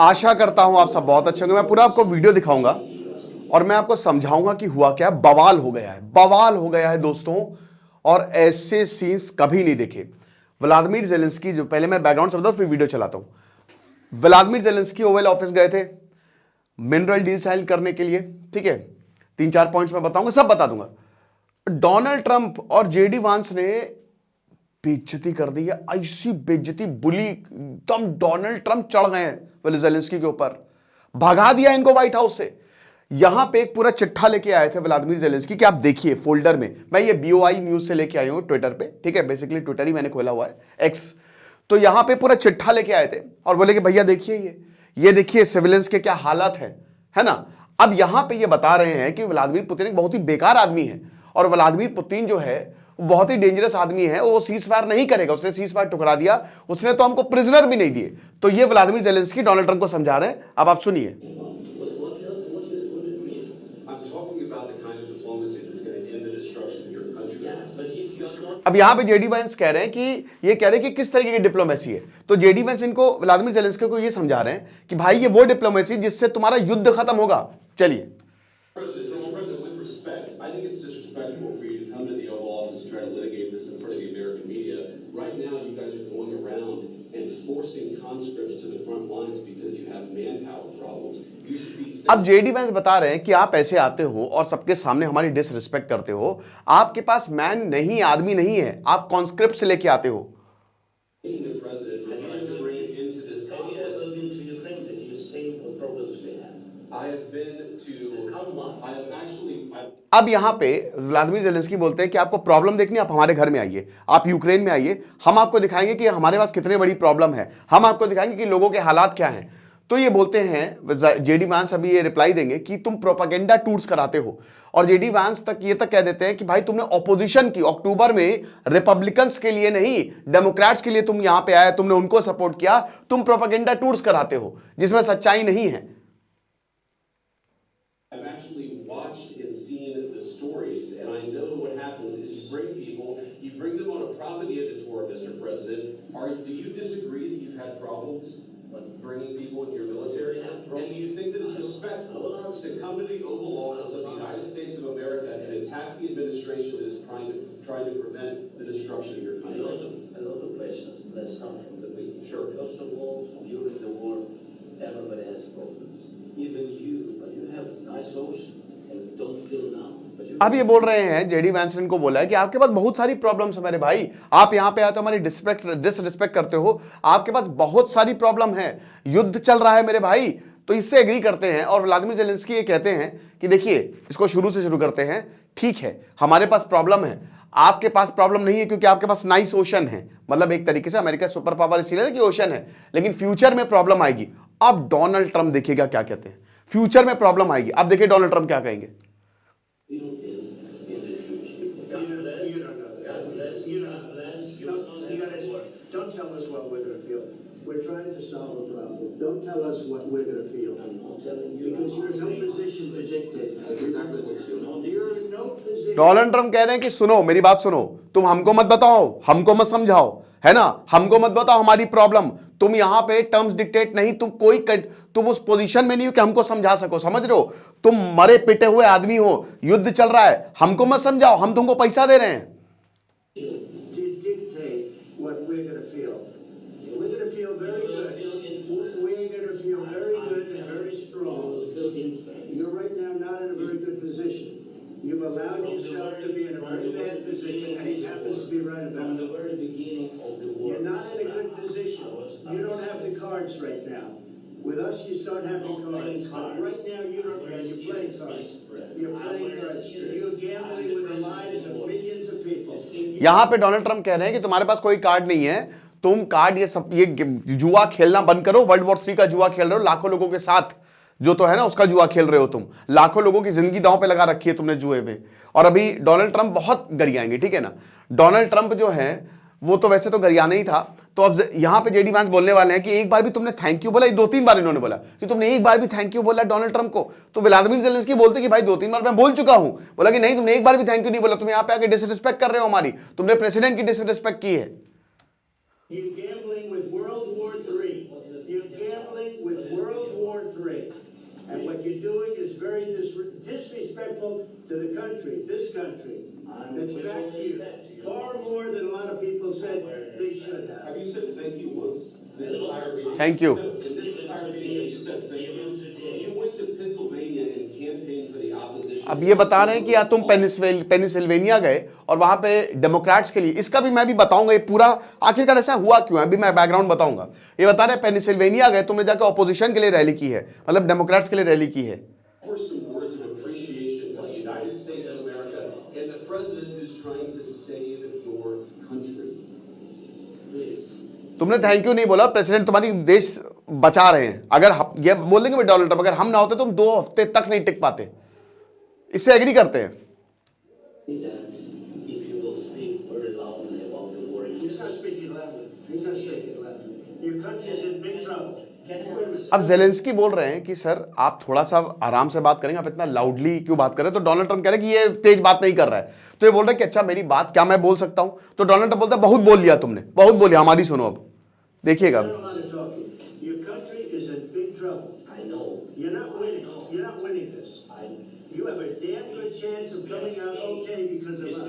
आशा करता हूं आप सब बहुत अच्छे होंगे। मैं पूरा आपको वीडियो दिखाऊंगा और मैं आपको समझाऊंगा कि हुआ क्या। बवाल हो गया है, बवाल हो गया है दोस्तों, और ऐसे सीन्स कभी नहीं देखे। व्लादिमीर जेलेंस्की, जो पहले मैं बैकग्राउंड समझाऊं फिर वीडियो चलाता हूं। व्लादिमीर जेलेंस्की ओवल ऑफिस गए थे मिनरल डील साइन करने के लिए, ठीक है। 3-4 पॉइंट्स मैं बताऊंगा, सब बता दूंगा। डोनाल्ड ट्रंप और जेडी वांस ने बेइज्जती कर दी है, ऐसी बेइज्जती बुली, एकदम डोनाल्ड ट्रंप चढ़ गए हैं जेलेंस्की के ऊपर, भगा दिया इनको व्हाइट हाउस से। यहां पे एक पूरा चिट्ठा लेके आए थे व्लादिमीर जेलेंस्की कि आप देखिए फोल्डर में, मैं ये BOI न्यूज से लेके आई हूं ट्विटर पे, ठीक है। बेसिकली ट्विटर ही मैंने खोला हुआ है, एक्स। तो यहां पे पूरा चिट्ठा लेके आए थे और बोले कि भैया देखिए ये देखिए सिविलियंस के क्या हालात है ना। अब यहां पे ये बता रहे हैं कि व्लादिमीर पुतिन एक बहुत ही बेकार आदमी है, और व्लादिमीर पुतिन जो है बहुत ही डेंजरस आदमी है, वो सीज फायर नहीं करेगा, उसने सीज फायर ठुकरा दिया, उसने तो हमको प्रिजनर भी नहीं दिए। तो ये व्लादिमीर जेलेंस्की डोनाल्ड ट्रंप को समझा रहे हैं, अब आप सुनिए। अब यहां पे जेडी वैंस कह रहे हैं कि ये कह रहे हैं कि किस तरीके की डिप्लोमेसी है। तो जेडी वैंस इनको, व्लादिमीर जेलेंस्की को ये समझा रहे हैं कि भाई ये वो डिप्लोमेसी जिससे तुम्हारा युद्ध खत्म होगा। चलिए। अब जेडी वैंस बता रहे हैं कि आप ऐसे आते हो और सबके सामने हमारी डिसरिस्पेक्ट करते हो, आपके पास मैन नहीं, आदमी नहीं है, आप कॉन्स्क्रिप्ट से लेके आते हो। अब यहां पे व्लादिमीर जेलेंस्की बोलते हैं कि आपको प्रॉब्लम देखनी, आप हमारे घर में आइए, आप यूक्रेन में आइए, हम आपको दिखाएंगे कि हमारे पास कितनी बड़ी प्रॉब्लम है, हम आपको दिखाएंगे कि लोगों के हालात क्या हैं। तो ये बोलते हैं, जेडी वांस अभी ये रिप्लाई देंगे कि तुम प्रोपेगेंडा टूर्स कराते हो, और जेडी वांस तक ये तक कह देते हैं कि भाई तुमने ऑपोजिशन की, अक्टूबर में रिपब्लिकन्स के लिए नहीं, डेमोक्रेट्स के लिए तुम यहां पे आए, तुमने उनको सपोर्ट किया, तुम प्रोपेगेंडा टूर्स कराते हो जिसमें सच्चाई नहीं है। Do you disagree that you've had problems bringing people in your military? And do you think that it's respectful to come to the Oval Office of the United States of America and attack the administration that is trying to prevent the destruction of your country? A lot of questions. Let's start from the beginning. Sure. First of all, during the war, everybody has problems. Even you, but you have nice ocean and don't feel now. अब ये बोल रहे हैं, JD Vance ने इनको बोला है कि आपके पास बहुत सारी प्रॉब्लम्स है मेरे भाई, आप यहां पे आए तो हमारी डिसरिस्पेक्ट करते हो, आपके पास बहुत सारी प्रॉब्लम है, युद्ध चल रहा है मेरे भाई। तो इससे एग्री करते हैं, और व्लादिमीर जेलेंस्की ये कहते हैं कि देखिए, इसको शुरू से शुरू करते हैं, ठीक है हमारे पास प्रॉब्लम है, आपके पास प्रॉब्लम नहीं है क्योंकि आपके पास नाइस ओशन है, मतलब एक तरीके से अमेरिका सुपर पावर इसीलिए कि ओशन है, लेकिन फ्यूचर में प्रॉब्लम आएगी। अब डोनाल्ड ट्रंप देखिएगा क्या कहते हैं, फ्यूचर में प्रॉब्लम आएगी। अब देखिए डोनाल्ड ट्रंप क्या कहेंगे। Don't tell us what we're going to feel. We're trying to solve a problem. Don't tell us what we're going to feel. I'm not telling you. Because you're in no position to dictate. That's exactly what you're in no position. Donald Trump कह रहे हैं कि सुनो मेरी बात सुनो, तुम हमको मत बताओ, हमको मत समझाओ, है ना, हमको मत बताओ हमारी प्रॉब्लम, तुम यहां पे टर्म्स डिक्टेट नहीं, तुम उस पोजीशन में नहीं हो कि हमको समझा सको, समझ रहे हो, तुम मरे पिटे हुए आदमी हो, युद्ध चल रहा है, हमको मत समझाओ, हम तुमको पैसा दे रहे हैं। You've allowed yourself to be in a very bad position, and he happens to be right about it. From the very beginning of the war, you're not in a good position. You don't have the cards right now. With us, you start having cards. But right now, you don't. You're playing cards. You're playing cards. You're gambling with the lives of millions of people. यहाँ पे Donald Trump कह रहे हैं कि तुम्हारे पास कोई card नहीं है, तुम कार्ड ये जुआ खेलना बंद करो, वर्ल्ड वॉर 3 का जुआ खेल रहे हो, लाखों लोगों के साथ जो तो है ना उसका जुआ खेल रहे हो तुम, लाखों लोगों की जिंदगी दांव पे लगा रखी है तुमने जुए में। और अभी डोनाल्ड ट्रंप बहुत गरियाएंगे, ठीक है ना। डोनाल्ड ट्रंप जो है वो तो वैसे तो गरियाना ही था, तो अब यहां पे जेडी वांस बोलने वाले हैं कि एक बार भी तुमने थैंक यू बोला, 2-3 बार इन्होंने बोला कि तुमने एक बार भी थैंक यू बोला डोनाल्ड ट्रंप को। तो व्लादिमीर जेलेंस्की बोलते कि भाई 2-3 बार मैं बोल चुका हूं, बोला कि नहीं तुमने एक बार भी थैंक यू नहीं बोला, तुम यहां पे आके डिसरिस्पेक्ट कर रहे हो हमारी, तुमने प्रेसिडेंट की डिसरिस्पेक्ट की है। You're gambling with World War III. You're gambling with World War III. And what you're doing is very disrespectful to the country, this country. That's back to you. Far more than a lot of people said they should have. Have you said thank you once? This entire meeting? Thank you. No, in this entire meeting, you said thank you. You went to Pennsylvania and campaigned for the opposition. अब ये बता रहे हैं कि यार तुम Pennsylvania गए और वहां पे डेमोक्रेट्स के लिए, इसका भी मैं भी बताऊंगा ये पूरा आखिरकार ऐसा हुआ क्यों है, अभी मैं बैकग्राउंड बताऊंगा। ये बता रहे हैं पेनिसिल्वेनिया गए, तुमने जाकर ऑपोजिशन के लिए रैली की है, मतलब डेमोक्रेट्स के लिए रैली की है। For some words of appreciation for the United States of America and the president who's trying to save your country. Please. तुमने थैंक यू नहीं बोला, प्रेसिडेंट तुम्हारी देश बचा रहे हैं। अगर ये बोल देंगे डोनाल्ड ट्रंप, अगर हम ना होते तुम 2 हफ्ते तक नहीं टिक पाते। इससे एग्री करते हैं। अब जेलेंस्की बोल रहे हैं कि सर आप थोड़ा सा आराम से बात करेंगे, आप इतना लाउडली क्यों बात कर रहे हैं? तो डोनाल्ड ट्रंप कह रहे हैं कि ये तेज बात नहीं कर रहा है। तो ये बोल रहे हैं कि अच्छा मेरी बात क्या मैं बोल सकता हूं? तो डोनाल्ड ट्रंप बोलता है बहुत बोल लिया तुमने, बहुत बोलिया, हमारी सुनो। अब देखिएगा। You have a damn good chance of coming out okay because of us.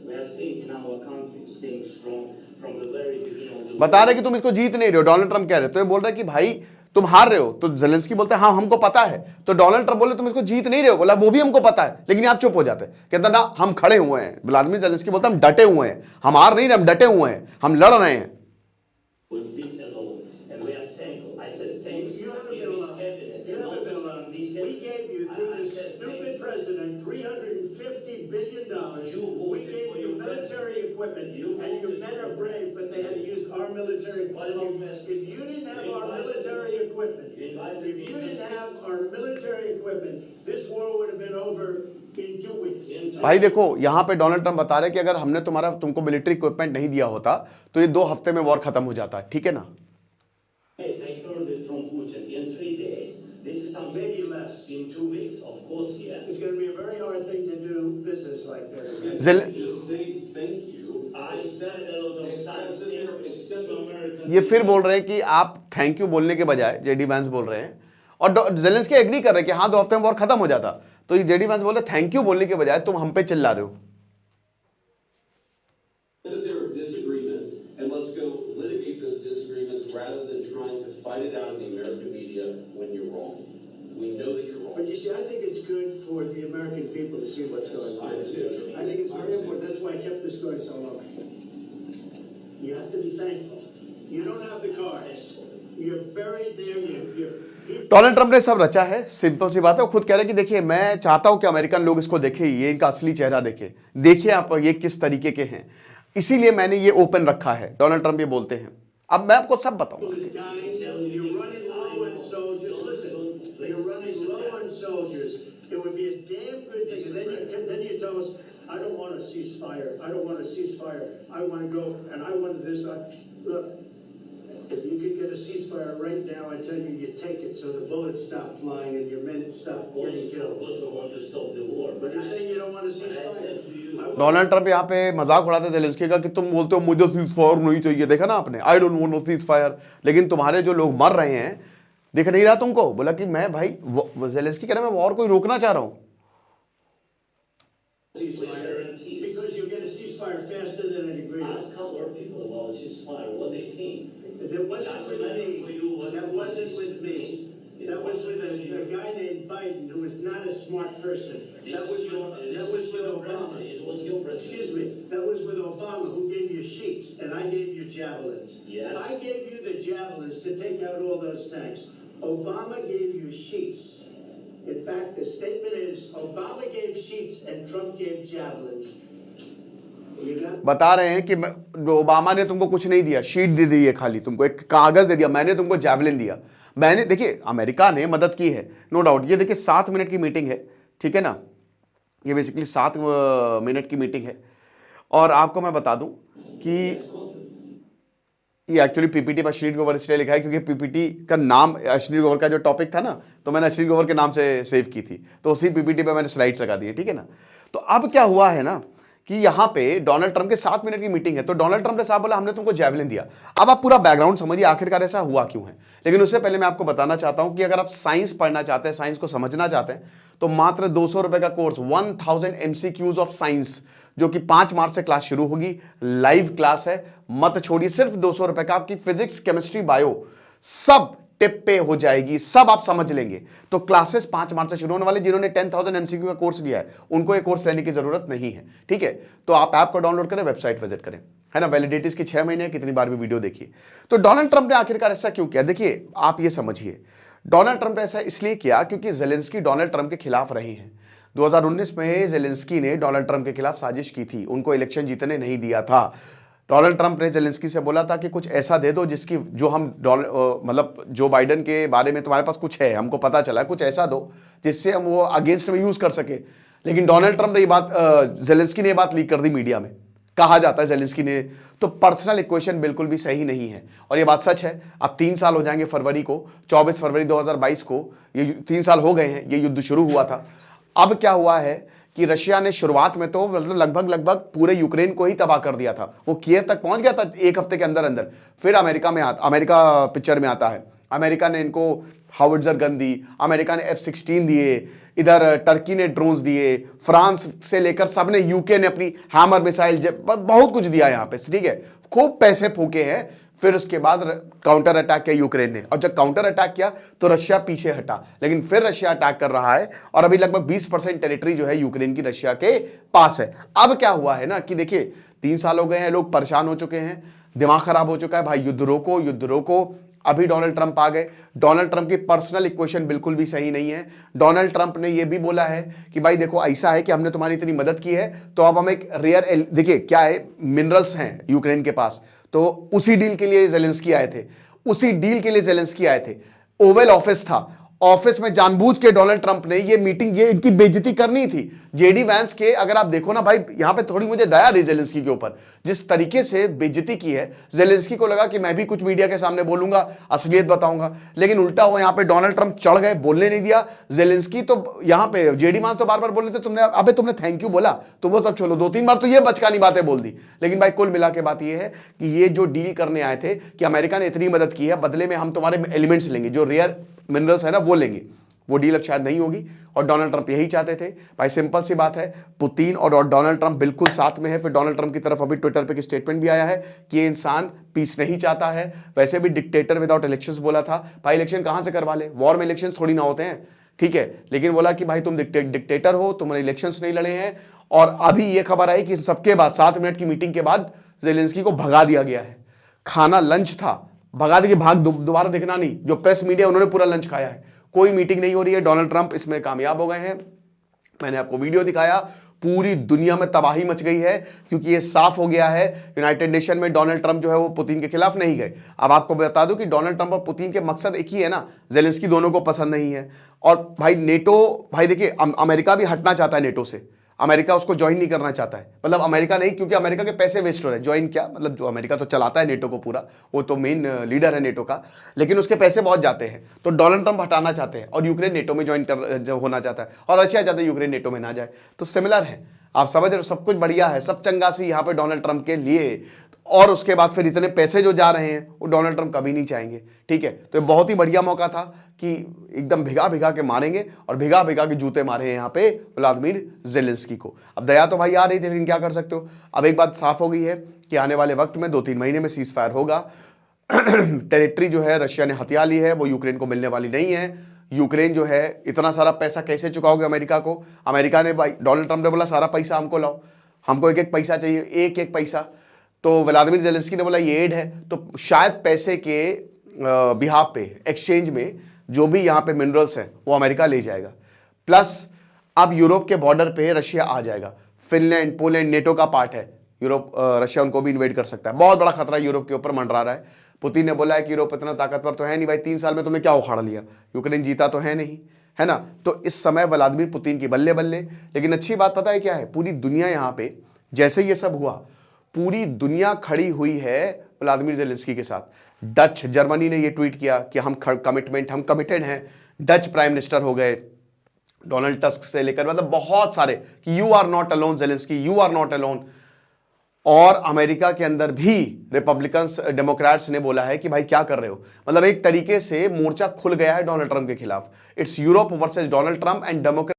We are staying in our country, staying strong from the very beginning of the बता रहे कि तुम इसको जीत नहीं रहे हो, डोनाल्ड ट्रंप कह रहे। तो ये बोल रहे कि भाई तुम हार रहे हो। तो जेलेंस्की बोलते हैं हाँ हमको पता है। तो डोनाल्ड ट्रंप बोले तुम इसको जीत नहीं रहे हो। बोला वो भी हमको पता है, लेकिन आप चुप हो जाते। कहता ना हम खड़े हुए हैं। व्लादिमीर जेलेंस्की बोलता हम डटे हुए हैं, हम हार नहीं रहे, हम डटे हुए हैं, हम लड़ रहे हैं। And you men are brave, but they had to use our military. If you didn't have our military equipment, this war would have been over in 2 weeks. भाई देखो यहाँ पे डोनाल्ड ट्रंप बता रहे कि अगर हमने तुमको मिलिट्री इक्विपमेंट नहीं दिया होता तो ये 2 हफ्ते में वॉर खत्म हो जाता। ठीक है ना? This is something maybe less in 2 weeks, of course, yes. It's going to be a very hard thing to do business like this. Just say thank you. I said a lot of times to American. ये फिर बोल रहे हैं कि आप thank you बोलने के बजाय, जेडी वैंस बोल रहे हैं, और जेलेंस्की एग्री कर रहे हैं कि हाँ 2 हफ्ते में वॉर खत्म हो जाता। तो ये जेडी वैंस बोल रहे थैंक यू बोलने के बजाय तुम हम पे चिल्ला रहे हो। There are disagreements, and let's go litigate those disagreements rather than trying to fight it out in the American media when you're wrong. We know that you're wrong. But you see, I think it's good for the American people to see what's going on. I think it's very important. That's why I kept this going so long. You have to be thankful. You don't have the cards. You're buried there. You're Donald Trump ने सब रचा है, simple सी बात है। वो खुद कह रहे हैं कि देखिए मैं चाहता हूं कि अमेरिकन लोग इसको देखें, ये इनका असली चेहरा देखे, देखिए आप ये किस तरीके के हैं, इसीलिए मैंने ये ओपन रखा है। डोनाल्ड ट्रंप ये बोलते हैं। अब मैं आपको सब बताऊंगा। I don't want a ceasefire. I don't want a ceasefire. I want to go and I want this. Look, if you could get a ceasefire right now, I tell you, you take it so the bullets stop flying and your men stop getting killed. Of course, we want to stop the war. But you're saying you don't want a ceasefire? Donald Trump यहाँ पे मजाक उड़ाते हैं Zelensky का कि तुम बोलते हो मुझे सीज़फायर नहीं चाहिए। देखा ना आपने, आई डोंट वांट सीज़फायर, लेकिन तुम्हारे जो लोग मर रहे हैं दिख नहीं रहा तुमको? बोला कि मैं भाई जेलेंस्की कह रहा है मैं वॉर को रोकना चाह रहा हूं। Because you get a ceasefire faster than an agreement. Ask our people about ceasefire, what they think. That wasn't with me. That wasn't with me. That was with a guy named Biden who was not a smart person. That was with Obama. It was your president. Excuse me. That was with Obama who gave you sheets and I gave you javelins. Yes. I gave you the javelins to take out all those tanks. Obama gave you sheets. In fact, the statement is Obama gave sheets and Trump gave javelins. बता रहे हैं कि Obama ने तुमको कुछ नहीं दिया, sheet दे दी है, खाली तुमको एक कागज दे दिया, मैंने तुमको जैवलिन दिया। मैंने, देखिए अमेरिका ने मदद की है, नो डाउट। ये देखिए 7 मिनट की मीटिंग है, ठीक है ना? ये बेसिकली 7 मिनट की मीटिंग है। और आपको मैं बता दूं कि ये एक्चुअली पीपीटी पर अश्विनी ग्रोवर इसलिए लिखा है क्योंकि पीपीटी का नाम अश्विनी ग्रोवर का जो टॉपिक था ना, तो मैंने अश्विनी ग्रोवर के नाम से सेव की थी, तो उसी पीपीटी पे मैंने स्लाइड्स लगा दी है, ठीक है ना? तो अब क्या हुआ है ना कि यहां पे डोनाल्ड ट्रंप के 7 मिनट की मीटिंग है, तो डोनाल्ड ट्रंप ने साहब बोला हमने तुमको जैवलिन दिया। अब आप पूरा बैकग्राउंड समझिए आखिरकार ऐसा हुआ क्यों है। लेकिन उससे पहले मैं आपको बताना चाहता हूं कि अगर आप साइंस पढ़ना चाहते हैं, साइंस को समझना चाहते हैं, तो मात्र 200 रुपए का कोर्स 1000 MCQs ऑफ साइंस, जो कि 5 मार्च से क्लास शुरू होगी, लाइव क्लास है, मत छोड़िए। सिर्फ 200 रुपए का आपकी फिजिक्स, केमिस्ट्री, बायो सब टिप पे हो जाएगी, सब आप समझ लेंगे। तो क्लासेस 5 मार्च से शुरू होने वाले। जिन्होंने 10,000 MCQ का कोर्स लिया है उनको ये कोर्स लेने की जरूरत नहीं है, ठीक है। तो आप ऐप को डाउनलोड करें, वेबसाइट विजिट करें, है ना। वैलिडिटीज की 6 महीने, कितनी बार भी वीडियो देखिए। तो डोनाल्ड ट्रंप ने आखिरकार ऐसा क्यों किया? देखिए आप ये समझिए, डोनाल्ड ट्रंप ने ऐसा इसलिए किया क्योंकि जेलेंस्की डोनाल्ड ट्रंप के खिलाफ रही हैं। 2019 में जेलेंस्की ने डोनाल्ड ट्रंप के खिलाफ साजिश की थी, उनको इलेक्शन जीतने नहीं दिया था। डोनाल्ड ट्रंप ने जेलेंस्की से बोला था कि कुछ ऐसा दे दो जिसकी जो हम मतलब जो बाइडन के बारे में तुम्हारे पास कुछ है, हमको पता चला है, कुछ ऐसा दो जिससे हम वो अगेंस्ट में यूज कर सके। लेकिन डोनाल्ड ट्रंप ने ये बात, जेलेंस्की ने ये बात लीक कर दी मीडिया में। कहा जाता है जेलेंस्की ने, तो पर्सनल इक्वेशन बिल्कुल भी सही नहीं है और ये बात सच है। अब 3 साल हो जाएंगे फरवरी को, 24 फरवरी 2022 को, ये 3 साल हो गए हैं, ये युद्ध शुरू हुआ था। अब क्या हुआ है कि रशिया ने शुरुआत में तो मतलब लगभग पूरे यूक्रेन को ही तबाह कर दिया था। वो कीव तक पहुंच गया था 1 हफ्ते के अंदर अंदर। फिर अमेरिका पिक्चर में आता है। अमेरिका ने इनको हावर्डजर गन दी, अमेरिका ने F-16 दिए, इधर टर्की ने ड्रोन्स दिए, फ्रांस से लेकर सब ने, यूके ने अपनी हैमर मिसाइल, बहुत कुछ दिया यहाँ पे, ठीक है। खूब पैसे फूके हैं। फिर उसके बाद काउंटर अटैक किया यूक्रेन ने, और जब काउंटर अटैक किया तो रशिया पीछे हटा। लेकिन फिर रशिया अटैक कर रहा है और अभी लगभग 20% टेरिटरी जो है यूक्रेन की रशिया के पास है। अब क्या हुआ है ना कि देखिए 3 साल हो गए हैं, लोग परेशान हो चुके हैं, दिमाग खराब हो चुका है, भाई युद्ध रोको, युद्ध रोको। अभी डोनाल्ड ट्रंप आ गए। डोनाल्ड ट्रंप की पर्सनल इक्वेशन बिल्कुल भी सही नहीं है। डोनाल्ड ट्रंप ने यह भी बोला है कि भाई देखो ऐसा है कि हमने तुम्हारी इतनी मदद की है तो अब हम एक रेयर, देखिए क्या है, मिनरल्स हैं यूक्रेन के पास, तो उसी डील के लिए जेलेंस्की आए थे, उसी डील के लिए जेलेंस्की आए थे। ओवल ऑफिस था, ऑफिस में जानबूझ के डोनाल्ड ट्रंप ने ये मीटिंग, ये इनकी बेइज्जती करनी थी। जेडी वैंस के, अगर आप देखो ना भाई, यहां पे थोड़ी मुझे दया रही जेलेंस्की के ऊपर, जिस तरीके से बेइज्जती की है। जेलेंस्की को लगा कि मैं भी कुछ मीडिया के सामने बोलूंगा, असलियत बताऊंगा, लेकिन उल्टा हुआ, यहां पे डोनाल्ड ट्रंप चढ़ गए, बोलने नहीं दिया। जेलेंस्की तो यहां पे जेडी वैंस तो बार बार बोल रहे थे, तुमने थैंक यू बोला, तो वो सब छोड़ो, 2-3 बार तो ये बचकानी बातें बोल दी। लेकिन भाई कुल मिला के बात ये है कि ये जो डील करने आए थे कि अमेरिका ने इतनी मदद की है, बदले में हम तुम्हारे एलिमेंट्स लेंगे, जो रेयर मिनरल्स है ना वो लेंगे, वो डील अब शायद नहीं होगी। और डोनाल्ड ट्रंप यही चाहते थे। भाई सिंपल सी बात है, पुतिन और डोनाल्ड ट्रंप बिल्कुल साथ में है। फिर डोनाल्ड ट्रंप की तरफ अभी ट्विटर पे एक स्टेटमेंट भी आया है कि ये इंसान पीस नहीं चाहता है। वैसे भी डिक्टेटर विदाउट इलेक्शंस बोला था। भाई इलेक्शन कहां से करवा ले, वॉर में इलेक्शन थोड़ी ना होते हैं, ठीक है। लेकिन बोला कि भाई तुम डिक्टेटर हो, तुमने इलेक्शंस नहीं लड़े हैं। और अभी ये खबर आई कि सबके बाद 7 मिनट की मीटिंग के बाद जेलेंस्की को भगा दिया गया है। खाना लंच था, भगा दिया, भाग दोबारा दिखना नहीं। जो प्रेस मीडिया उन्होंने पूरा लंच खाया है, कोई मीटिंग नहीं हो रही है। डोनाल्ड ट्रंप इसमें कामयाब हो गए हैं। मैंने आपको वीडियो दिखाया, पूरी दुनिया में तबाही मच गई है क्योंकि ये साफ हो गया है। यूनाइटेड नेशन में डोनाल्ड ट्रंप जो है वो पुतिन के खिलाफ नहीं गए। अब आपको बता दूं कि डोनाल्ड ट्रंप और पुतिन के मकसद एक ही है ना, जेलेंस्की दोनों को पसंद नहीं है। और भाई नेटो, भाई देखिए अमेरिका भी हटना चाहता है नेटो से, अमेरिका उसको ज्वाइन नहीं करना चाहता है। मतलब अमेरिका नहीं, क्योंकि अमेरिका के पैसे वेस्ट हो रहे हैं। ज्वाइन क्या मतलब, जो अमेरिका तो चलाता है नेटो को पूरा, वो तो मेन लीडर है नेटो का, लेकिन उसके पैसे बहुत जाते हैं। तो डोनाल्ड ट्रंप हटाना चाहते हैं और यूक्रेन नेटो में ज्वाइन होना चाहता है, और रशिया चाहता है यूक्रेन नेटो में ना जाए। तो सिमिलर है, आप समझ रहे हो, सब कुछ बढ़िया है, सब चंगा सी यहाँ पे डोनाल्ड ट्रंप के लिए। और उसके बाद फिर इतने पैसे जो जा रहे हैं वो डोनाल्ड ट्रंप कभी नहीं चाहेंगे, ठीक है। तो ये बहुत ही बढ़िया मौका था कि एकदम भिगा भिगा के मारेंगे, और भिगा भिगा के जूते मारे हैं यहाँ पे व्लादिमीर जेलेंस्की को। अब दया तो भाई आ रही थी, लेकिन क्या कर सकते हो। अब एक बात साफ हो गई है कि आने वाले वक्त में 2-3 महीने में सीज फायर होगा। टेरिटरी जो है रशिया ने हथिया ली है, वो यूक्रेन को मिलने वाली नहीं है। यूक्रेन जो है, इतना सारा पैसा कैसे चुकाओगे अमेरिका को। अमेरिका ने, भाई डोनाल्ड ट्रंप ने बोला सारा पैसा हमको लाओ, हमको एक एक पैसा चाहिए, एक एक पैसा। तो व्लादिमीर जेलेंस्की ने बोला ये एड है, तो शायद पैसे के बिहाफ पे, एक्सचेंज में जो भी यहाँ पे मिनरल्स हैं वो अमेरिका ले जाएगा। प्लस अब यूरोप के बॉर्डर पे रशिया आ जाएगा। फिनलैंड, पोलैंड नेटो का पार्ट है, यूरोप, रशिया उनको भी इन्वेड कर सकता है। बहुत बड़ा खतरा यूरोप के ऊपर मंडरा रहा है। पुतिन ने बोला है कि यूरोप इतना ताकतवर तो है नहीं भाई, 3 साल में तुमने क्या उखाड़ लिया, यूक्रेन जीता तो है नहीं, है ना। तो इस समय व्लादिमीर पुतिन की बल्ले बल्ले। लेकिन अच्छी बात पता है क्या है, पूरी दुनिया यहाँ पे जैसे ये सब हुआ, पूरी दुनिया खड़ी हुई है व्लादिमीर जेलेंस्की के साथ। डच, जर्मनी ने ये ट्वीट किया कि हम कमिटेड हैं। डच प्राइम मिनिस्टर हो गए, डोनाल्ड टस्क से लेकर मतलब बहुत सारे कि you are not alone Zelensky, you are not alone. और अमेरिका के अंदर भी रिपब्लिकन्स डेमोक्रेट्स ने बोला है कि भाई क्या कर रहे हो, मतलब एक तरीके से मोर्चा खुल गया है डोनाल्ड ट्रंप के खिलाफ। It's Europe versus Donald Trump and Democrat